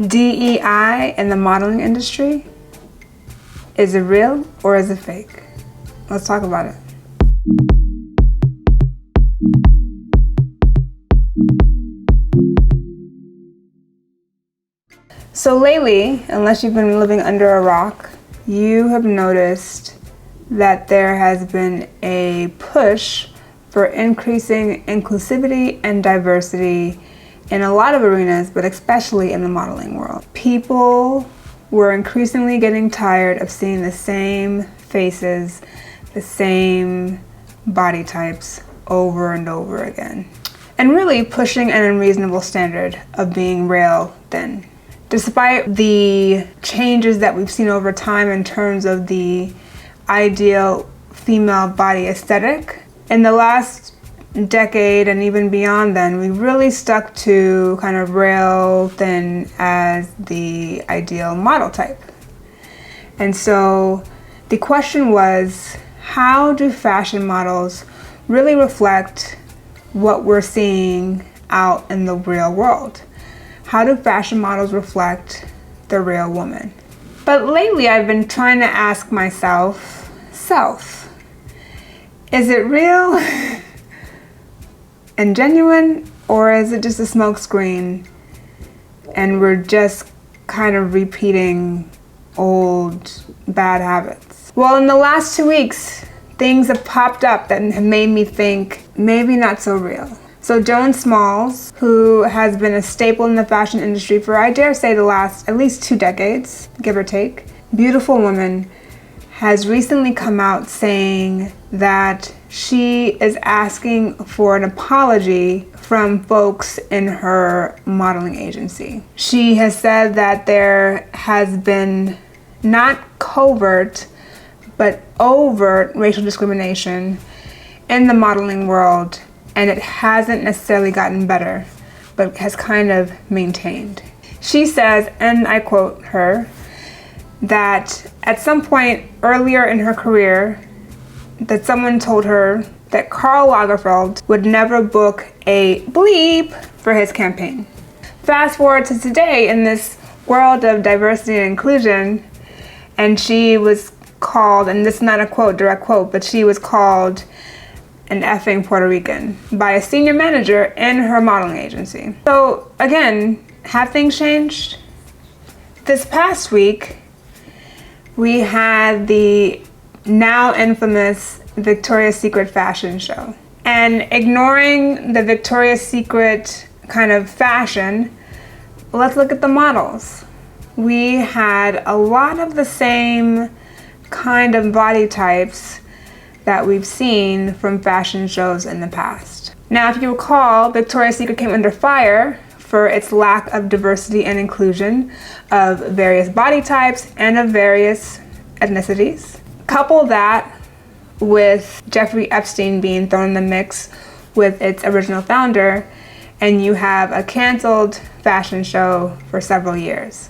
DEI in the modeling industry? Is it real or is it fake? Let's talk about it. So lately, unless you've been living under a rock, you have noticed that there has been a push for increasing inclusivity and diversity in a lot of arenas, but especially in the modeling world. People were increasingly getting tired of seeing the same faces, the same body types over and over again, and really pushing an unreasonable standard of being rail thin. Despite the changes that we've seen over time in terms of the ideal female body aesthetic, in the last decade and even beyond then, we really stuck to kind of rail thin as the ideal model type. And so the question was, how do fashion models really reflect what we're seeing out in the real world? How do fashion models reflect the real woman? But lately I've been trying to ask myself, is it real and genuine, or is it just a smokescreen and we're just kind of repeating old bad habits? Well, in the last 2 weeks, things have popped up that have made me think maybe not so real. So Joan Smalls, who has been a staple in the fashion industry for, I dare say, the last at least 2 decades, give or take, beautiful woman, has recently come out saying that she is asking for an apology from folks in her modeling agency. She has said that there has been not covert, but overt racial discrimination in the modeling world, and it hasn't necessarily gotten better, but has kind of maintained. She says, and I quote her, that at some point earlier in her career, that someone told her that Karl Lagerfeld would never book a bleep for his campaign. Fast forward to today, in this world of diversity and inclusion, and she was called, and this is not a quote, direct quote, but she was called an effing Puerto Rican by a senior manager in her modeling agency. So again, have things changed? This past week, we had the now infamous Victoria's Secret fashion show. And ignoring the Victoria's Secret kind of fashion, let's look at the models. We had a lot of the same kind of body types that we've seen from fashion shows in the past. Now, if you recall, Victoria's Secret came under fire for its lack of diversity and inclusion of various body types and of various ethnicities. Couple that with Jeffrey Epstein being thrown in the mix with its original founder, and you have a canceled fashion show for several years.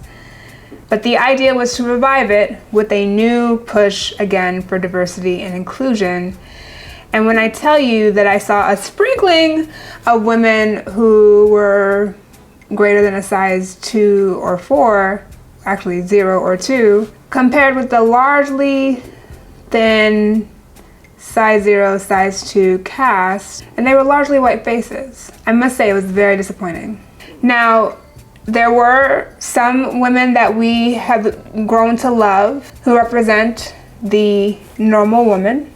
But the idea was to revive it with a new push again for diversity and inclusion. And when I tell you that I saw a sprinkling of women who were greater than a size 2 or 4, actually 0 or 2, compared with the largely thin size 0, size 2 cast, and they were largely white faces. I must say it was very disappointing. Now, there were some women that we have grown to love who represent the normal woman.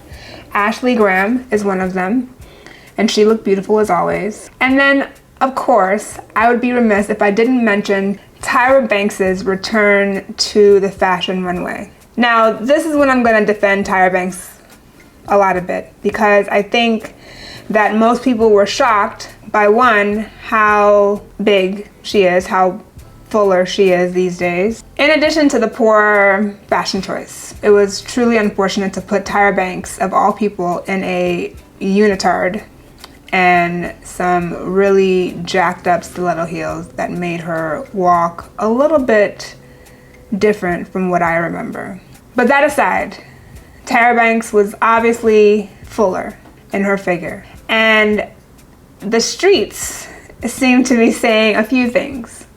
Ashley Graham is one of them, and she looked beautiful as always. And then, of course, I would be remiss if I didn't mention Tyra Banks' return to the fashion runway. Now, this is when I'm going to defend Tyra Banks a lot of it, because I think that most people were shocked by, one, how big she is, how fuller she is these days. In addition to the poor fashion choice, it was truly unfortunate to put Tyra Banks, of all people, in a unitard and some really jacked up stiletto heels that made her walk a little bit different from what I remember. But that aside, Tyra Banks was obviously fuller in her figure. And the streets seem to be saying a few things.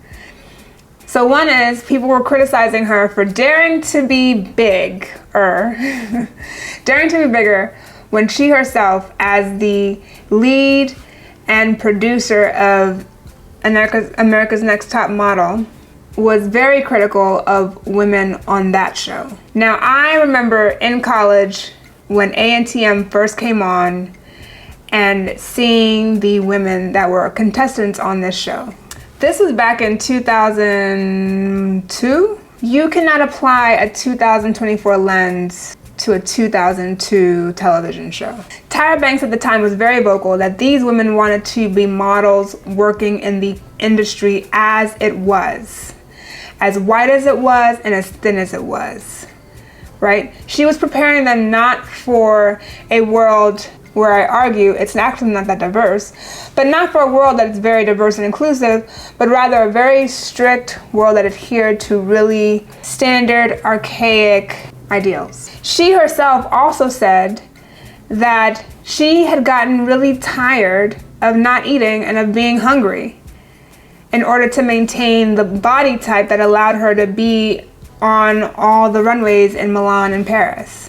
So So one is, people were criticizing her for daring to be daring to be bigger, when she herself, as the lead and producer of America's Next Top Model, was very critical of women on that show. Now, I remember in college when A&TM first came on and seeing the women that were contestants on this show. This was back in 2002. You cannot apply a 2024 lens to a 2002 television show. Tyra Banks at the time was very vocal that these women wanted to be models working in the industry as it was. As white as it was and as thin as it was, right? She was preparing them not for a world where I argue it's actually not that diverse, but not for a world that is very diverse and inclusive, but rather a very strict world that adhered to really standard, archaic ideals. She herself also said that she had gotten really tired of not eating and of being hungry in order to maintain the body type that allowed her to be on all the runways in Milan and Paris.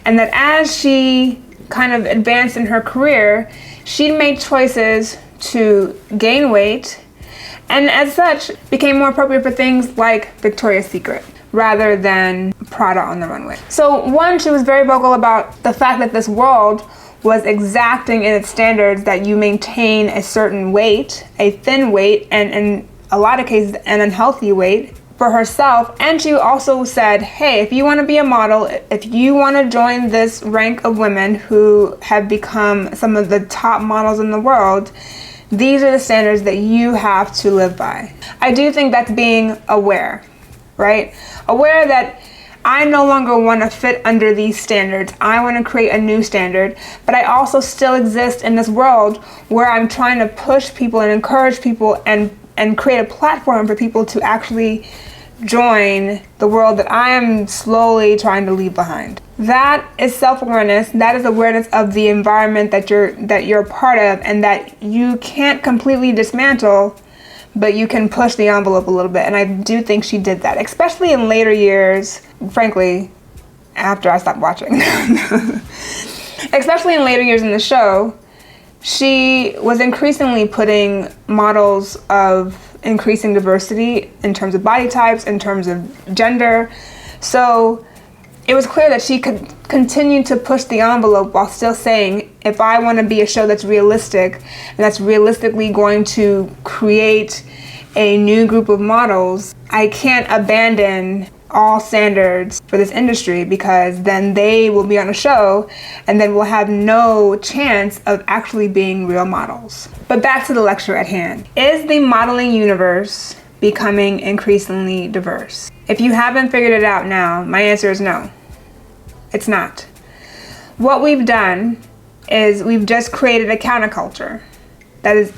And that as she kind of advanced in her career, she made choices to gain weight, and as such became more appropriate for things like Victoria's Secret rather than Prada on the runway. So one, she was very vocal about the fact that this world was exacting in its standards that you maintain a certain weight, a thin weight, and in a lot of cases an unhealthy weight for herself. And she also said, hey, if you want to be a model, if you want to join this rank of women who have become some of the top models in the world, these are the standards that you have to live by. I do think that's being aware, right? Aware that I no longer want to fit under these standards. I want to create a new standard, but I also still exist in this world where I'm trying to push people and encourage people and create a platform for people to actually join the world that I am slowly trying to leave behind. That is self-awareness. That is awareness of the environment that you're a part of, and that you can't completely dismantle, but you can push the envelope a little bit. And I do think she did that, especially in later years, frankly, after I stopped watching. Especially in later years in the show, she was increasingly putting models of increasing diversity in terms of body types, in terms of gender. So it was clear that she could continue to push the envelope while still saying, if I want to be a show that's realistic and that's realistically going to create a new group of models, I can't abandon all standards for this industry, because then they will be on a show and then we'll have no chance of actually being real models. But back to the lecture at hand. Is the modeling universe becoming increasingly diverse? If you haven't figured it out now, my answer is no. It's not. What we've done is we've just created a counterculture that is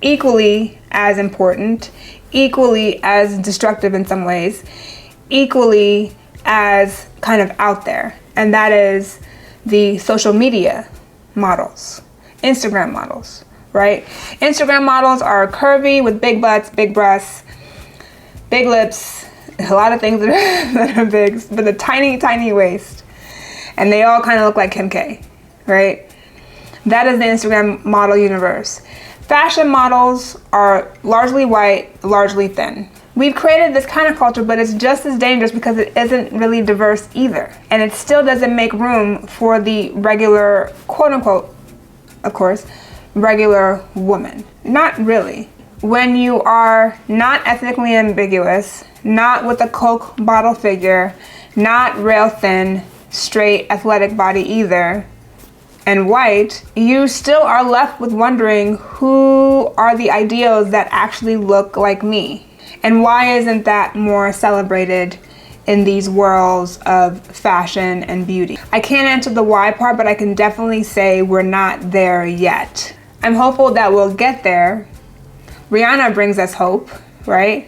equally as important, equally as destructive in some ways, equally as kind of out there, and that is the social media models, Instagram models, right? Instagram models are curvy with big butts, big breasts, big lips, a lot of things that are big, but a tiny, tiny waist, and they all kind of look like Kim K, right? That is the Instagram model universe. Fashion models are largely white, largely thin. We've created this counterculture, but it's just as dangerous because it isn't really diverse either. And it still doesn't make room for the regular, quote unquote, of course, regular woman. Not really. When you are not ethnically ambiguous, not with a Coke bottle figure, not rail thin, straight, athletic body either, and white, you still are left with wondering, who are the ideals that actually look like me? And why isn't that more celebrated in these worlds of fashion and beauty? I can't answer the why part, but I can definitely say we're not there yet. I'm hopeful that we'll get there. Rihanna brings us hope, right?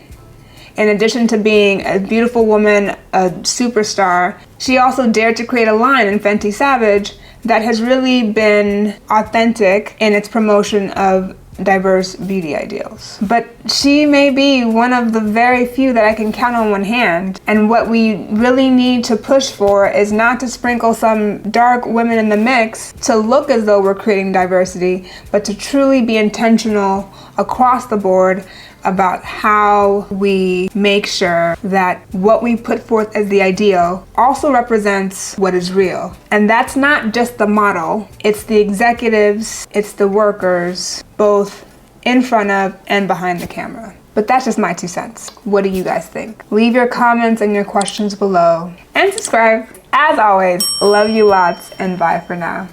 In addition to being a beautiful woman, a superstar, she also dared to create a line in Fenty Savage that has really been authentic in its promotion of diverse beauty ideals. But she may be one of the very few that I can count on one hand. And what we really need to push for is not to sprinkle some dark women in the mix to look as though we're creating diversity, but to truly be intentional across the board about how we make sure that what we put forth as the ideal also represents what is real. And that's not just the model, it's the executives, it's the workers, both in front of and behind the camera. But that's just my 2 cents. What do you guys think? Leave your comments and your questions below. And subscribe. As always, love you lots and bye for now.